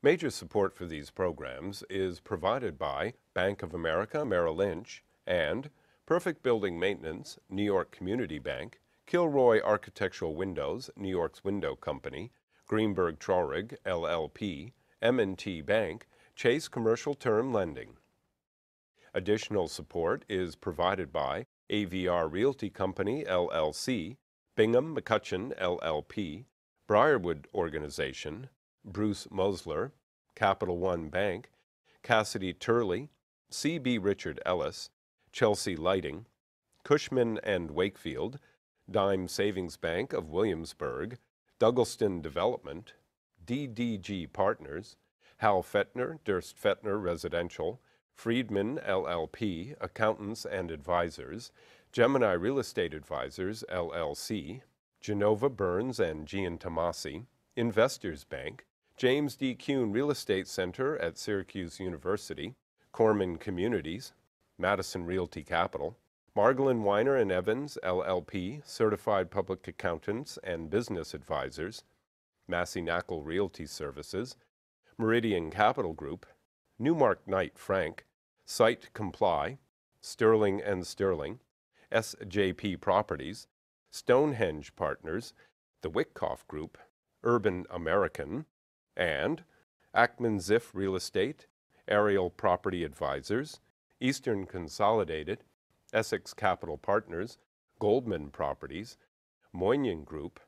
Major support for these programs is provided by Bank of America Merrill Lynch and Perfect Building Maintenance, New York Community Bank, Kilroy Architectural Windows, New York's Window Company, GREENBERG TRAURIG, LLP, M&T Bank, Chase Commercial Term Lending. Additional support is provided by AVR Realty Company, LLC, Bingham McCutcheon, LLP, Briarwood Organization, Bruce MOSLER, Capital One Bank, Cassidy Turley, C.B. Richard Ellis, Chelsea Lighting, Cushman and Wakefield, Dime Savings Bank of Williamsburg, Douglaston Development, DDG Partners, Hal FETNER, DURST FETNER Residential, Friedman LLP, Accountants and Advisors, Gemini Real Estate Advisors, LLC, Genova Burns and Giantomasi, Investors Bank, James D. Kuhn Real Estate Center at Syracuse University, Corman Communities, Madison Realty Capital, Margolin Weiner and Evans, LLP, Certified Public Accountants and Business Advisors, Massey KNAKAL Realty Services, Meridian Capital Group, Newmark Knight Frank, Site Comply, Sterling and Sterling, SJP Properties, Stonehenge Partners, the WITKOFF Group, Urban American, and Ackman Ziff Real Estate, Ariel Property Advisors, Eastern Consolidated, Essex Capital Partners, Goldman Properties, Moynihan Group,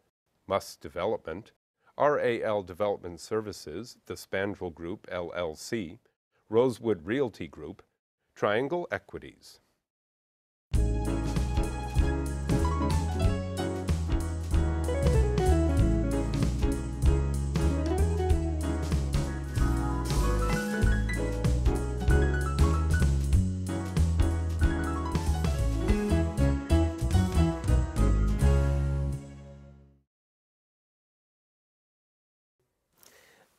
Muss Development, RAL Development Services, the Spandrel Group, LLC, Rosewood Realty Group, Triangle Equities.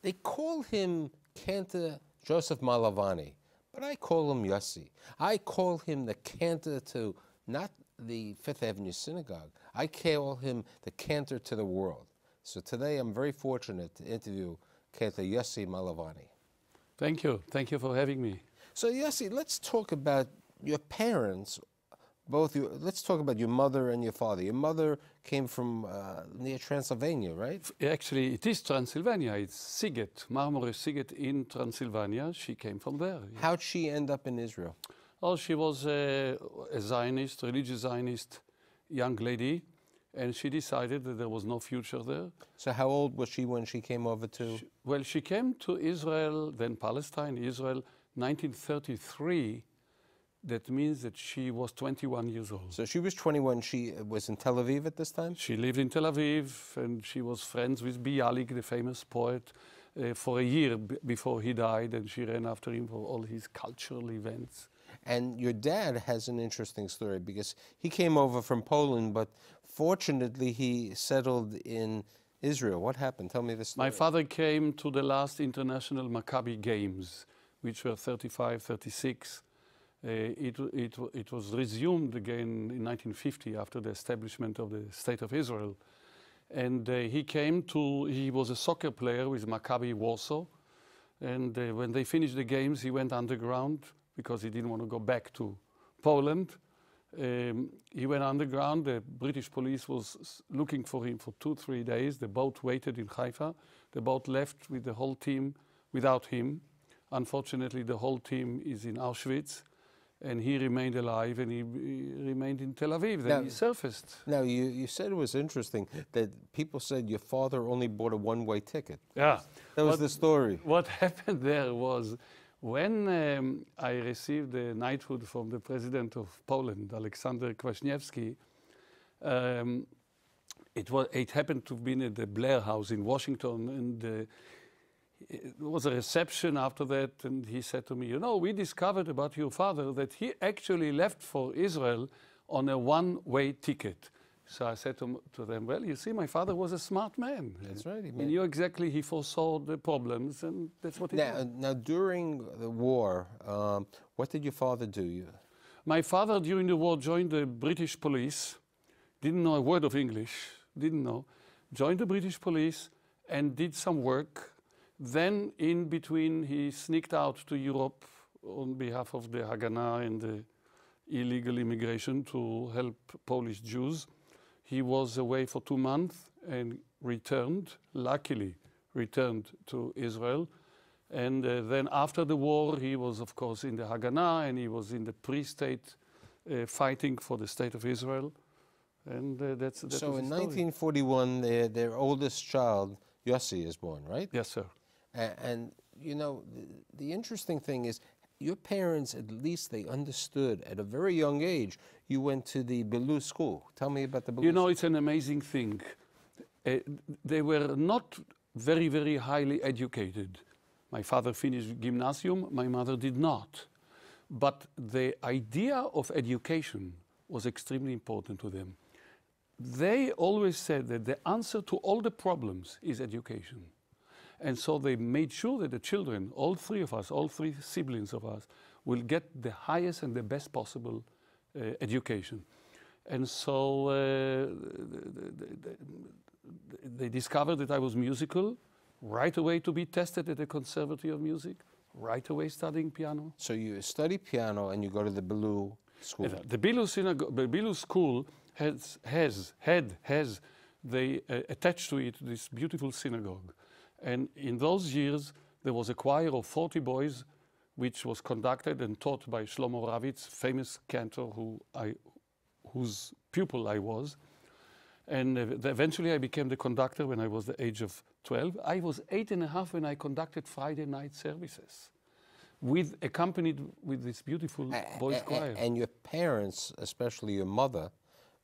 They call him Cantor Joseph Malovany, but I call him Yossi. I call him the Cantor to not the Fifth Avenue Synagogue. I call him the Cantor to the world. So today I'm very fortunate to interview Cantor Yossi Malovany. Thank you. Thank you for having me. So Yossi, let's talk about your parents. Let's talk about your mother and your father. Your mother came from near Transylvania, right? Actually, it is Transylvania. It's Siget, Marmore Siget in Transylvania. She came from there. How'd she end up in Israel? Oh, she was a Zionist, religious Zionist young lady, and she decided that there was no future there. So how old was she when she came over to? Well, she came to Israel, then Palestine, Israel, 1933. That means that she was 21 years old. So she was 21. She was in Tel Aviv at this time? She lived in Tel Aviv, and she was friends with Bialik, the famous poet, for a year before he died, and she ran after him for all his cultural events. And your dad has an interesting story because he came over from Poland, but fortunately he settled in Israel. What happened? Tell me this story. My father came to the last international Maccabi Games, which were 35, 36. It was resumed again in 1950 after the establishment of the State of Israel. And he was a soccer player with Maccabi Warsaw. And when they finished the games, he went underground because he didn't want to go back to Poland. He went underground. The British police was looking for him for 2-3 days. The boat waited in Haifa. The boat left with the whole team without him. Unfortunately, the whole team is in Auschwitz. And he remained alive, and he remained in Tel Aviv. Then he surfaced. Now, you said it was interesting that people said your father only bought a one-way ticket. Yeah. That was the story. What happened there was when I received the knighthood from the president of Poland, Aleksander Kwaśniewski, it happened to have been at the Blair House in Washington, and there was a reception after that, and he said to me, you know, we discovered about your father that he actually left for Israel on a one-way ticket. So I said to them, well, you see, my father was a smart man. That's right. He knew exactly, he foresaw the problems, and that's what he did. Now, during the war, what did your father do? My father, during the war, joined the British police, didn't know a word of English, joined the British police and did some work. Then in between, he sneaked out to Europe on behalf of the Haganah and the illegal immigration to help Polish Jews. He was away for 2 months and returned, luckily returned to Israel. And then after the war, he was, of course, in the Haganah, and he was in the pre-state fighting for the state of Israel. And that's so in 1941, their oldest child, Yossi, is born, right? Yes, sir. And you know, the interesting thing is, your parents, at least they understood at a very young age, you went to the Belus school. Tell me about the Belus. You know, it's an amazing thing. They were not very, very highly educated. My father finished gymnasium, my mother did not. But the idea of education was extremely important to them. They always said that the answer to all the problems is education. And so they made sure that the children, all three of us, all three siblings of us, will get the highest and the best possible education. And so they discovered that I was musical, right away to be tested at the Conservatory of Music, right away studying piano. So you study piano and you go to the Belus school. The Belus school they attached to it this beautiful synagogue. And in those years, there was a choir of 40 boys, which was conducted and taught by Shlomo Ravitz, famous cantor whose pupil I was. And eventually I became the conductor when I was the age of 12. I was 8.5 when I conducted Friday night services, accompanied with this beautiful boys' choir. And your parents, especially your mother,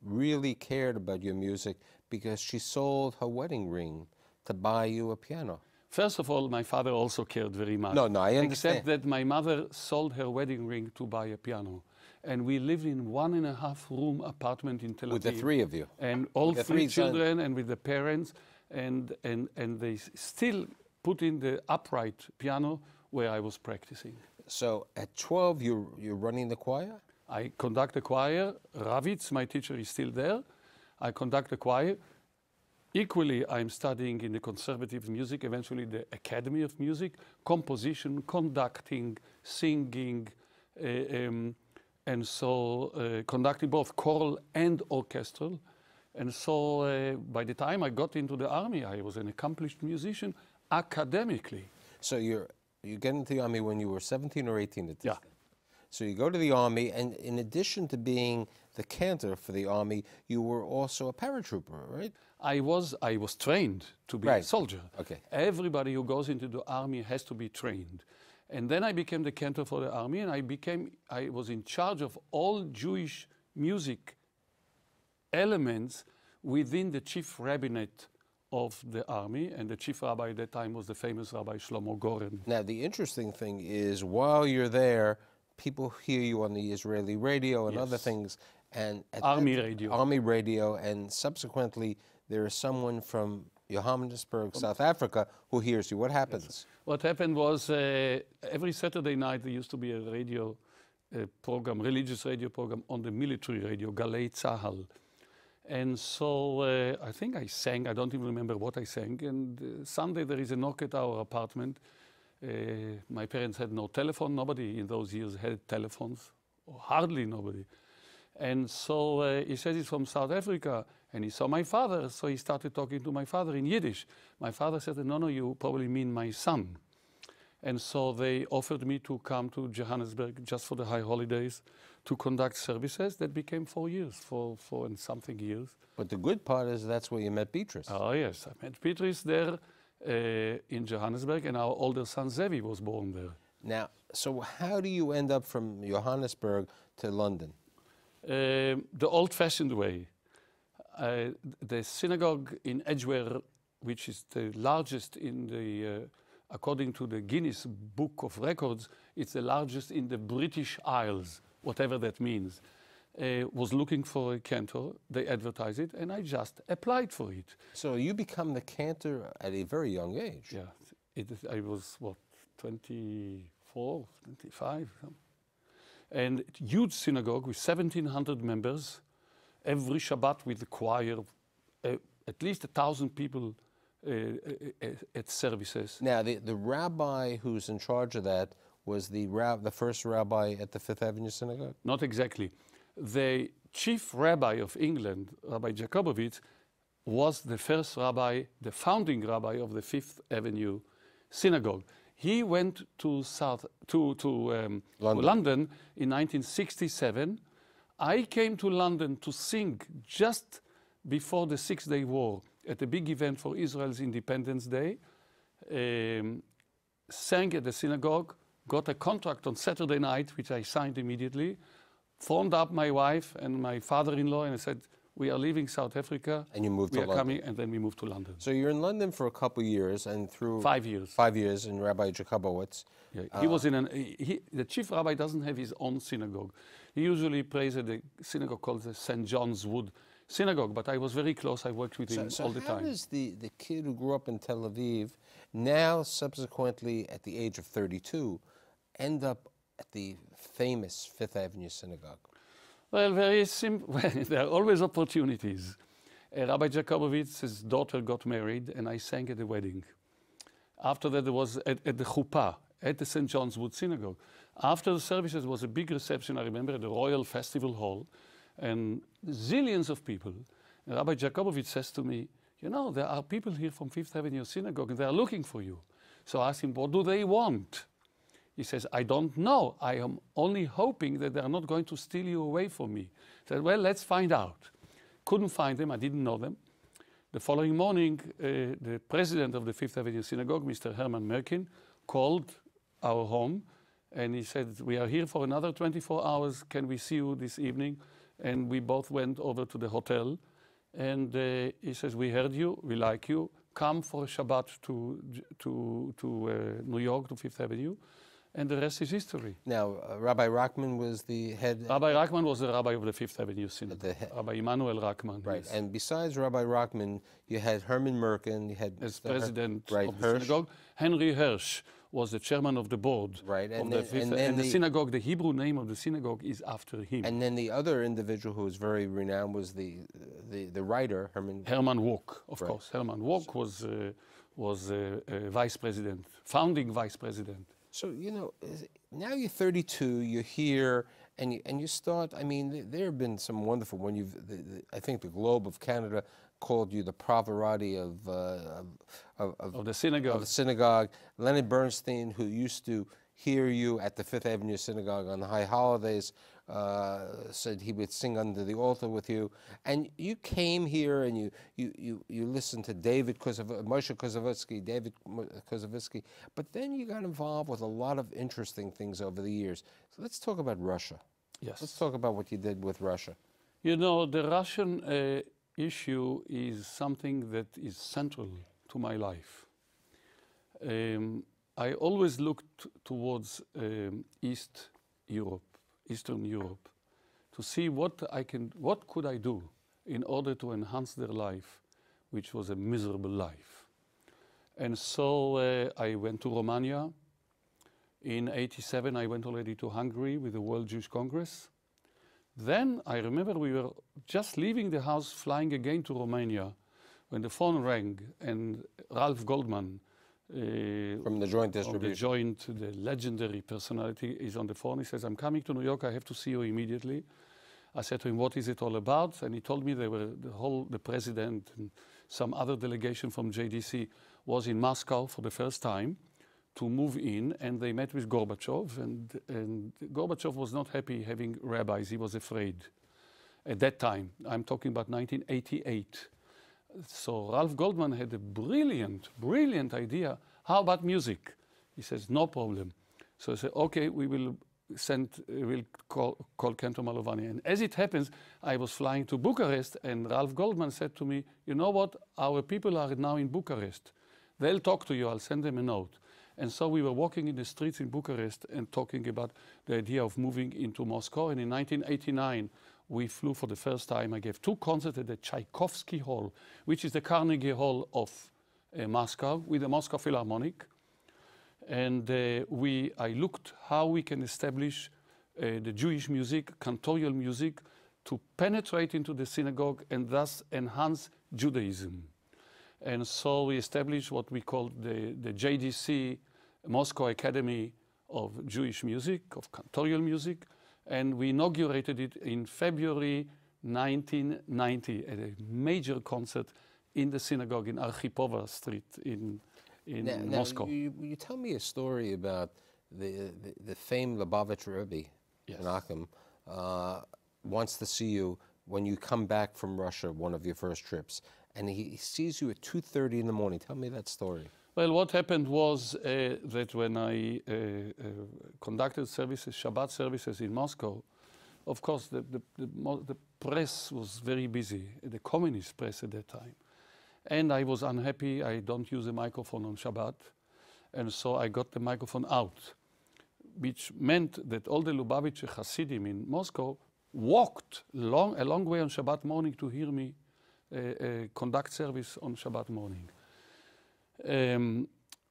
really cared about your music because she sold her wedding ring to buy you a piano. First of all, my father also cared very much. No, I understand. Except that my mother sold her wedding ring to buy a piano. And we lived in 1.5-room apartment in Tel Aviv. With the three of you. And all three children and with the parents. And they still put in the upright piano where I was practicing. So at 12, you're running the choir? I conduct the choir. Ravitz, my teacher, is still there. I conduct the choir. Equally, I'm studying in the Conservative Music, eventually the Academy of Music, composition, conducting, singing, and so conducting both choral and orchestral. And so by the time I got into the army, I was an accomplished musician academically. So you get into the army when you were 17 or 18 at this time? So you go to the army, and in addition to being the cantor for the army, you were also a paratrooper, right? I was trained to be a soldier. Okay. Everybody who goes into the army has to be trained. And then I became the cantor for the army, and I was in charge of all Jewish music elements within the chief rabbinate of the army, and the chief rabbi at that time was the famous Rabbi Shlomo Goren. Now, the interesting thing is, while you're there, people hear you on the Israeli radio and other things, and Army radio, and subsequently there is someone from Johannesburg, South Africa, who hears you. What happens? Yes. What happened was every Saturday night there used to be a radio program, religious radio program on the military radio, Galei Tzahal. And so I think I sang, I don't even remember what I sang, and Sunday there is a knock at our apartment. My parents had no telephone, nobody in those years had telephones, or hardly nobody. And so he says he's from South Africa, and he saw my father, so he started talking to my father in Yiddish. My father said, no, you probably mean my son. And so they offered me to come to Johannesburg just for the high holidays to conduct services. That became 4 years, four and something years. But the good part is that's where you met Beatrice. Oh, yes. I met Beatrice there in Johannesburg, and our older son, Zevi, was born there. Now, so how do you end up from Johannesburg to London? The old-fashioned way. The synagogue in Edgware, which is the largest in the, according to the Guinness Book of Records, it's the largest in the British Isles, whatever that means, was looking for a cantor. They advertised it, and I just applied for it. So you become the cantor at a very young age. Yeah, I was, what, 24, 25, something. And huge synagogue with 1,700 members, every Shabbat with the choir, at least 1,000 people at services. Now, the rabbi who's in charge of that was the first rabbi at the Fifth Avenue Synagogue? Not exactly. The chief rabbi of England, Rabbi Jacobowitz, was the first rabbi, the founding rabbi of the Fifth Avenue Synagogue. He went to London in 1967. I came to London to sing just before the Six-Day War at a big event for Israel's Independence Day. Sang at the synagogue, got a contract on Saturday night, which I signed immediately, phoned up my wife and my father-in-law, and I said, we are leaving South Africa. And you moved to London. Coming, and then we moved to London. So you're in London for a couple of years, and through 5 years. 5 years in Rabbi Jacobowitz. Yeah, he was in the chief rabbi doesn't have his own synagogue. He usually prays at the synagogue called the St. John's Wood Synagogue, but I was very close. I worked with him all the time. How does the kid who grew up in Tel Aviv, now subsequently at the age of 32, end up at the famous Fifth Avenue Synagogue? Well, very simple. Well, there are always opportunities. Rabbi Jacobowitz's daughter got married, and I sang at the wedding. After that, there was at the chuppah at the St. John's Wood Synagogue. After the services, there was a big reception, I remember, at the Royal Festival Hall, and zillions of people. And Rabbi Jacobowitz says to me, you know, there are people here from Fifth Avenue Synagogue, and they are looking for you. So I asked him, what do they want? He says, I don't know. I am only hoping that they are not going to steal you away from me. I said, well, let's find out. Couldn't find them. I didn't know them. The following morning, the president of the Fifth Avenue Synagogue, Mr. Herman Merkin, called our home, and he said, we are here for another 24 hours. Can we see you this evening? And we both went over to the hotel. And he says, we heard you. We like you. Come for a Shabbat to New York, to Fifth Avenue. And the rest is history. Now, Rabbi Rachman was the head... Rabbi Rachman was the rabbi of the Fifth Avenue Synagogue. Rabbi Immanuel Rachman. Right, yes. and besides Rabbi Rachman, you had Herman Merkin, you had... As president of the Hirsch. synagogue. Henry Hirsch was the chairman of the board. Right, and the synagogue, the Hebrew name of the synagogue is after him. And then the other individual who was very renowned was the writer, Herman Wouk, of course. Herman Wouk was vice president, founding vice president. So, you know, now you're 32, you're here, and you start, I mean, there have been some wonderful, when I think the Globe of Canada called you the Pavarotti of the synagogue. Of the synagogue. Leonard Bernstein, who used to hear you at the Fifth Avenue Synagogue on the high holidays, said he would sing under the altar with you. And you came here and you listened to Moshe Kozovisky, but then you got involved with a lot of interesting things over the years. So let's talk about Russia. Yes. Let's talk about what you did with Russia. You know, the Russian issue is something that is central to my life. I always looked towards Eastern Europe, to see what could I do in order to enhance their life, which was a miserable life. And so I went to Romania. In '87, I went already to Hungary with the World Jewish Congress. Then I remember we were just leaving the house, flying again to Romania, when the phone rang, and Ralph Goldman, from the Joint Distribution. The legendary personality, is on the phone. He says, I'm coming to New York, I have to see you immediately. I said to him, what is it all about? And he told me the president and some other delegation from JDC was in Moscow for the first time to move in, and they met with Gorbachev, and Gorbachev was not happy having rabbis, he was afraid. At that time, I'm talking about 1988. So Ralph Goldman had a brilliant, brilliant idea. How about music? He says, no problem. So I said, okay, we'll call Cantor Malovany. And as it happens, I was flying to Bucharest, and Ralph Goldman said to me, you know what, our people are now in Bucharest. They'll talk to you, I'll send them a note. And so we were walking in the streets in Bucharest and talking about the idea of moving into Moscow. And in 1989, we flew for the first time. I gave 2 concerts at the Tchaikovsky Hall, which is the Carnegie Hall of Moscow, with the Moscow Philharmonic. And I looked how we can establish the Jewish music, cantorial music, to penetrate into the synagogue and thus enhance Judaism. And so we established what we called the JDC, Moscow Academy of Jewish Music, of cantorial music, and we inaugurated it in February 1990 at a major concert in the synagogue in Archipova Street in Moscow. You tell me a story about the famed Lubavitch Rebbe, KNAKAL, wants to see you when you come back from Russia, one of your first trips, and he sees you at 2:30 in the morning. Tell me that story. Well, what happened was that when I conducted services, Shabbat services in Moscow, of course the press was very busy, the communist press at that time. And I was unhappy, I don't use a microphone on Shabbat, and so I got the microphone out, which meant that all the Lubavitcher Hasidim in Moscow walked a long way on Shabbat morning to hear me conduct service on Shabbat morning.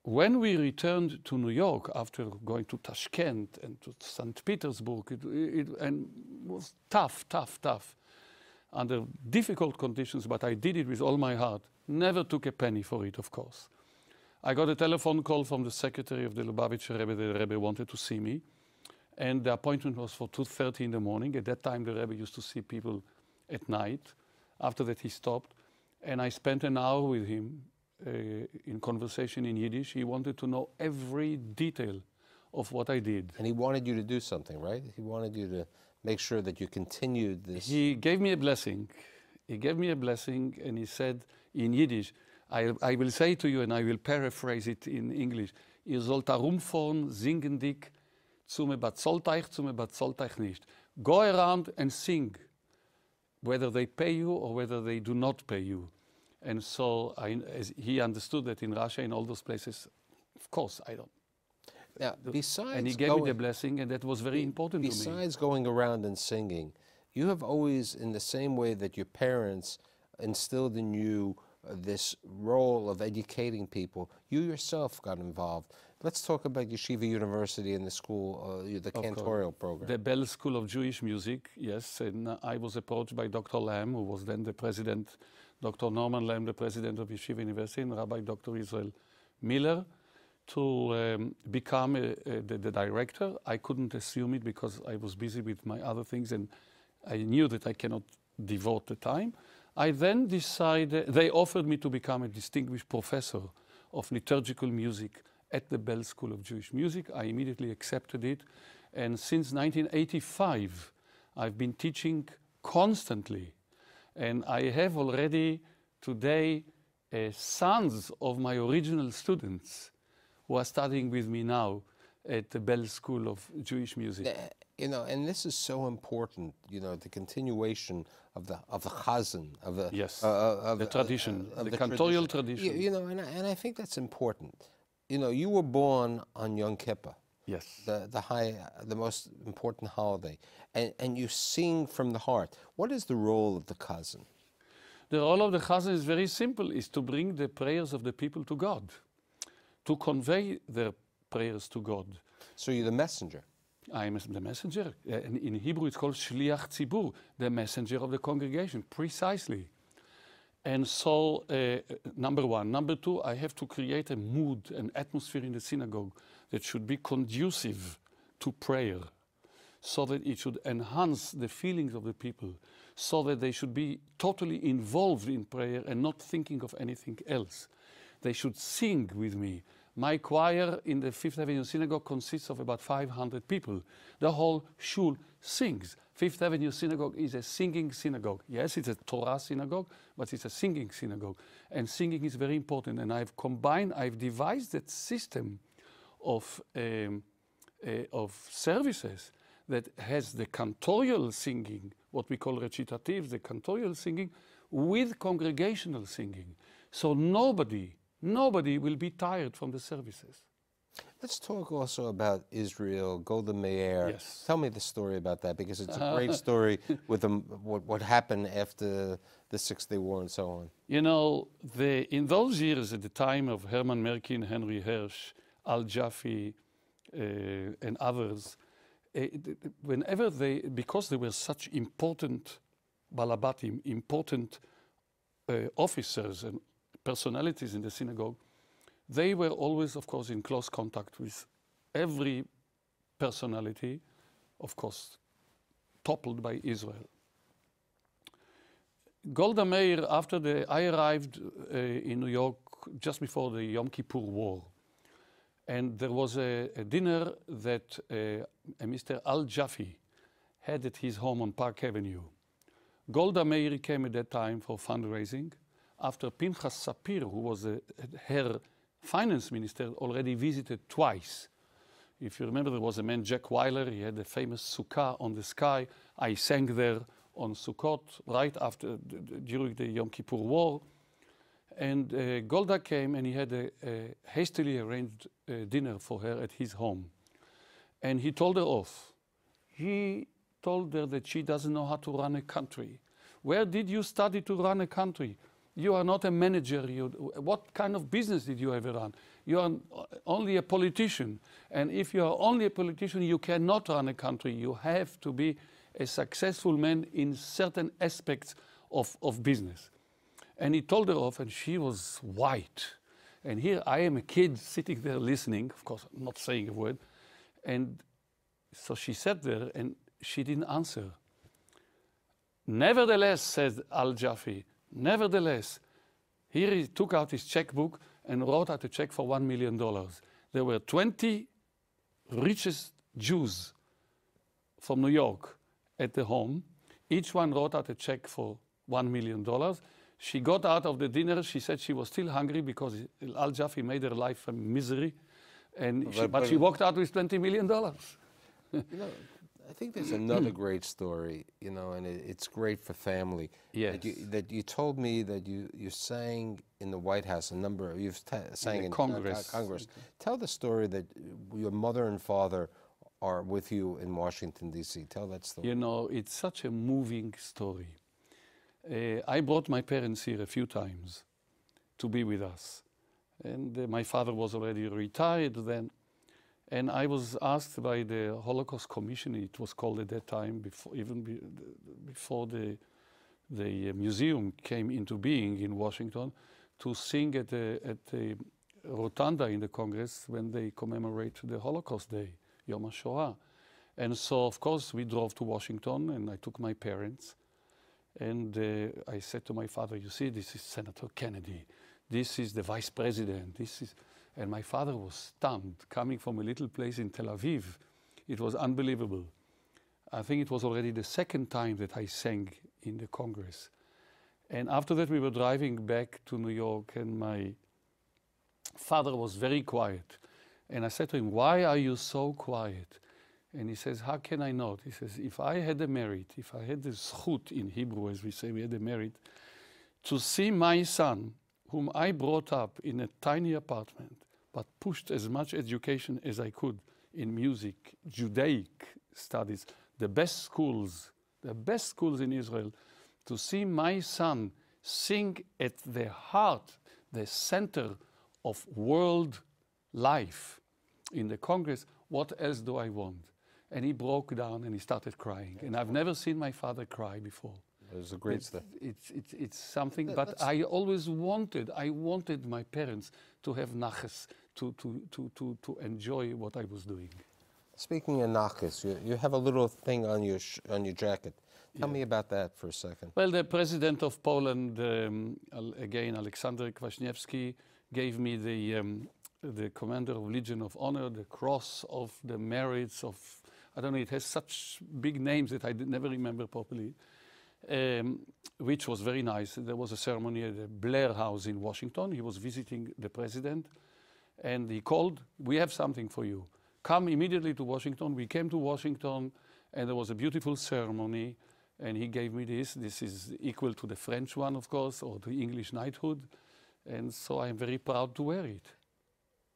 When we returned to New York after going to Tashkent and to St. Petersburg, it was tough, under difficult conditions, but I did it with all my heart. Never took a penny for it, of course. I got a telephone call from the secretary of the Lubavitcher Rebbe. The Rebbe wanted to see me, and the appointment was for 2:30 in the morning. At that time, the Rebbe used to see people at night. After that, he stopped, and I spent an hour with him in conversation in Yiddish. He wanted to know every detail of what I did. And he wanted you to do something, right? He wanted you to make sure that you continued this. He gave me a blessing. He gave me a blessing, and he said in Yiddish, I will say to you, and I will paraphrase it in English, ihr sollt herumfahren, singen dick, zu me bezahlt euch nicht. Go around and sing, whether they pay you or whether they do not pay you. And so he understood that in Russia, in all those places, of course, I don't. Now, besides and he gave me the blessing, and that was very important to me. Besides going around and singing, you have always, in the same way that your parents instilled in you this role of educating people, you yourself got involved. Let's talk about Yeshiva University and the school, the cantorial program. The Bell School of Jewish Music, yes. And I was approached by Dr. Lamb, who was then the president, Dr. Norman Lamb, the president of Yeshiva University, and Rabbi Dr. Israel Miller, to become the director. I couldn't assume it because I was busy with my other things, and I knew that I cannot devote the time. I then decided, they offered me to become a distinguished professor of liturgical music at the Bell School of Jewish Music. I immediately accepted it, and since 1985, I've been teaching constantly. And I have already today sons of my original students who are studying with me now at the Bell School of Jewish Music. You know, and this is so important, you know, the continuation of the chazan, of the the tradition, the cantorial tradition. You know, and I think that's important. You know, you were born on Yom Kippur. Yes. The most important holiday, and you sing from the heart. What is the role of the chazan? The role of the chazan is very simple: is to bring the prayers of the people to God, to convey their prayers to God. So you're the messenger. I am the messenger. In Hebrew, it's called shliach tzibur, the messenger of the congregation, precisely. And so, number one. Number two, I have to create a mood, an atmosphere in the synagogue that should be conducive to prayer, so that it should enhance the feelings of the people, so that they should be totally involved in prayer and not thinking of anything else. They should sing with me. My choir in the Fifth Avenue Synagogue consists of about 500 people. The whole shul sings. Fifth Avenue Synagogue is a singing synagogue. Yes, it's a Torah synagogue, but it's a singing synagogue. And singing is very important. And I've devised that system of services that has the cantorial singing, what we call recitative, the cantorial singing, with congregational singing. So nobody will be tired from the services. Let's talk also about Israel, Golda Meir. Yes. Tell me the story about that, because it's a great story with what happened after the Six-Day War and so on. You know, in those years, at the time of Herman Merkin, Henry Hersh, Al Jaffe, and others, because they were such important balabatim, important officers and personalities in the synagogue, they were always, of course, in close contact with every personality, of course, toppled by Israel. Golda Meir, I arrived in New York just before the Yom Kippur War. And there was a dinner that Mr. Al-Jaffi had at his home on Park Avenue. Golda Meir came at that time for fundraising after Pinchas Sapir, who was her finance minister, already visited twice. If you remember, there was a man, Jack Weiler, he had a famous sukkah on the sky. I sang there on Sukkot right after, during the Yom Kippur War. And Golda came and he had a hastily arranged dinner for her at his home. And he told her off. He told her that she doesn't know how to run a country. Where did you study to run a country? You are not a manager. What kind of business did you ever run? You are only a politician. And if you are only a politician, you cannot run a country. You have to be a successful man in certain aspects of business. And he told her off, and she was white. And here I am a kid sitting there listening, of course, not saying a word. And so she sat there, and she didn't answer. Nevertheless, said Al-Jaffi, nevertheless, here he took out his checkbook and wrote out a check for $1 million. There were 20 richest Jews from New York at the home. Each one wrote out a check for $1 million. She got out of the dinner. She said she was still hungry because Al-Jaffi made her life a misery. And but she walked out with $20 million. You know, I think there's another great story, you know, and it's great for family. Yes. That you told me that you sang in the White House you've sang in Congress. Congress. Tell the story that your mother and father are with you in Washington, D.C. Tell that story. You know, it's such a moving story. I brought my parents here a few times to be with us. And my father was already retired then. And I was asked by the Holocaust Commission, it was called at that time, before the museum came into being in Washington, to sing at the rotunda in the Congress when they commemorate the Holocaust Day, Yom HaShoah. And so, of course, we drove to Washington, and I took my parents. And I said to my father, you see, this is Senator Kennedy. This is the vice president. And my father was stunned, coming from a little place in Tel Aviv. It was unbelievable. I think it was already the second time that I sang in the Congress. And after that, we were driving back to New York, and my father was very quiet. And I said to him, why are you so quiet? And he says, how can I not? He says, if I had the merit, if I had the zchut in Hebrew, as we say, we had the merit, to see my son, whom I brought up in a tiny apartment, but pushed as much education as I could in music, Judaic studies, the best schools in Israel, to see my son sing at the heart, the center of world life in the Congress, what else do I want? And he broke down and he started crying. And I've never seen my father cry before. It was a great stuff. It's something, but I always wanted my parents to have nachas, to enjoy what I was doing. Speaking of nachas, you have a little thing on your jacket. Tell me about that for a second. Well, the president of Poland, again, Aleksander Kwaśniewski, gave me the Commander of Legion of Honor, the Cross of the Merits of, I don't know, it has such big names that I never remember properly. Which was very nice. There was a ceremony at the Blair House in Washington. He was visiting the president, and he called, we have something for you. Come immediately to Washington. We came to Washington, and there was a beautiful ceremony, and he gave me this. This is equal to the French one, of course, or the English knighthood, and so I'm very proud to wear it.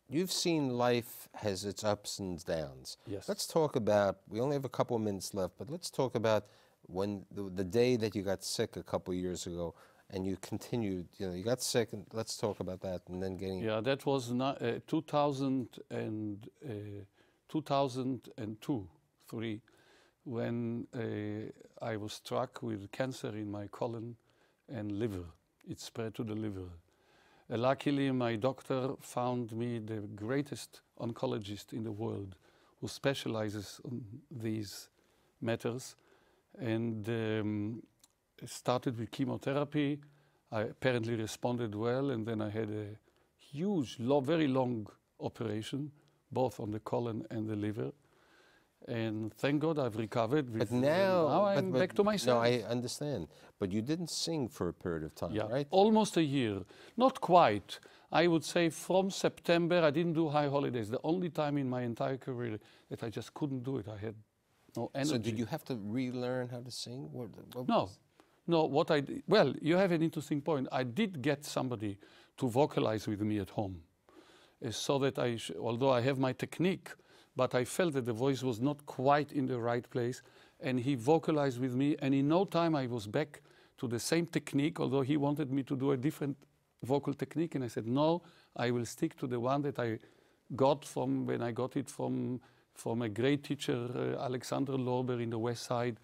You've seen life has its ups and downs. Yes. Let's talk about, we only have a couple of minutes left, but let's talk about when the day that you got sick a couple of years ago, and you continued, you know, you got sick, and let's talk about that, and then getting... Yeah, that was 2002-3, when I was struck with cancer in my colon and liver. It spread to the liver. Luckily, my doctor found me the greatest oncologist in the world who specializes on these matters, and started with chemotherapy. I apparently responded well, and then I had a huge, very long operation, both on the colon and the liver. And thank God I've recovered. But now I'm back to myself. No, I understand. But you didn't sing for a period of time, Yeah, right? almost a year. Not quite. I would say from September, I didn't do high holidays. The only time in my entire career that I just couldn't do it. I had no energy. So did you have to relearn how to sing? No. No, what I did, well, you have an interesting point. I did get somebody to vocalize with me at home. So that although I have my technique, but I felt that the voice was not quite in the right place, and he vocalized with me, and in no time I was back to the same technique, although he wanted me to do a different vocal technique, and I said, no, I will stick to the one that I got from, when I got it from a great teacher, Alexander Lorber in the West Side,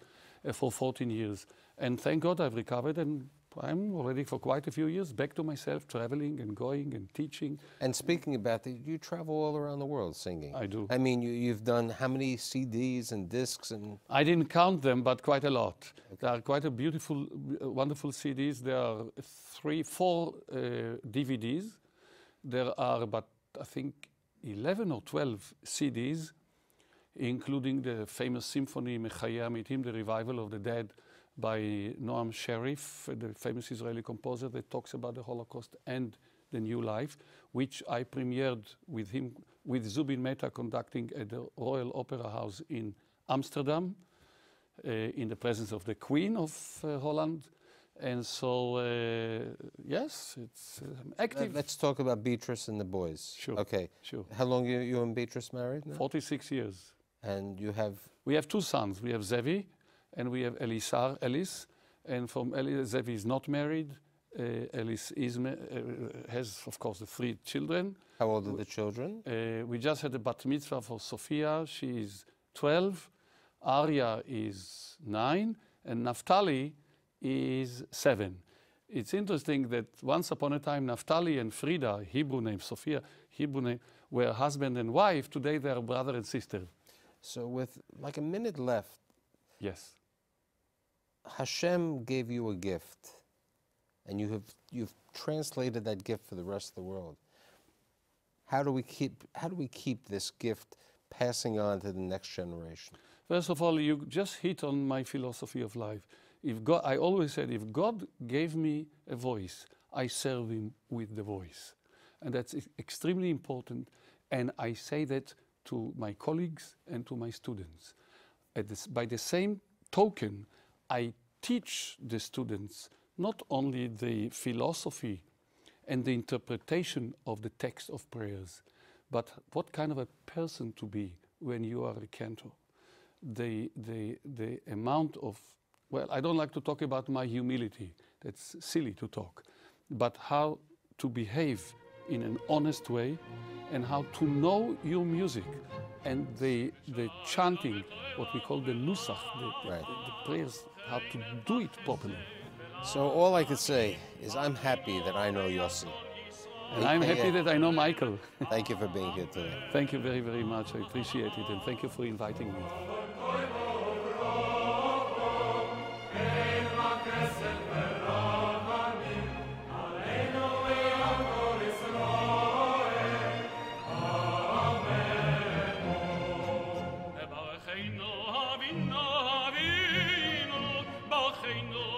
for 14 years. And thank God I've recovered, and I'm already for quite a few years back to myself, traveling and going and teaching. And speaking about that, you travel all around the world singing. I do. I mean, you've done how many CDs and discs? And I didn't count them, but quite a lot. Okay. There are quite a beautiful, wonderful CDs. There are 4 DVDs. There are about, I think, 11 or 12 CDs, including the famous symphony Mechaya Mitim, the revival of the dead, by Noam Sharif, the famous Israeli composer that talks about the Holocaust and the new life, which I premiered with him, with Zubin Mehta conducting at the Royal Opera House in Amsterdam, in the presence of the Queen of Holland. And so, yes, it's active. Let's talk about Beatrice and the boys. Sure. Okay. Sure. How long are you and Beatrice married now? 46 years. And you have? We have 2 sons. We have Zevi, and we have Ellis, and from Zevi is not married. Ellis has, of course, the 3 children. How old are the children? We just had a bat mitzvah for Sophia. She is 12. Arya is 9, and Naftali is 7. It's interesting that once upon a time, Naftali and Frida, Hebrew name, Sophia, Hebrew name, were husband and wife. Today they are brother and sister. So with like a minute left, yes, Hashem gave you a gift, and you've translated that gift for the rest of the world. How do we keep this gift passing on to the next generation? First of all, you just hit on my philosophy of life. I always said, if God gave me a voice, I serve Him with the voice, and that's extremely important. And I say that to my colleagues and to my students. By the same token, I teach the students not only the philosophy and the interpretation of the text of prayers, but what kind of a person to be when you are a cantor. The amount of, well, I don't like to talk about my humility, that's silly to talk, but how to behave in an honest way and how to know your music and the chanting, what we call the nusach, the prayers, how to do it properly. So all I could say is I'm happy that I know Yossi. And I'm happy that I know Michael. Thank you for being here today. Thank you very, very much. I appreciate it, and thank you for inviting me. Barucheinu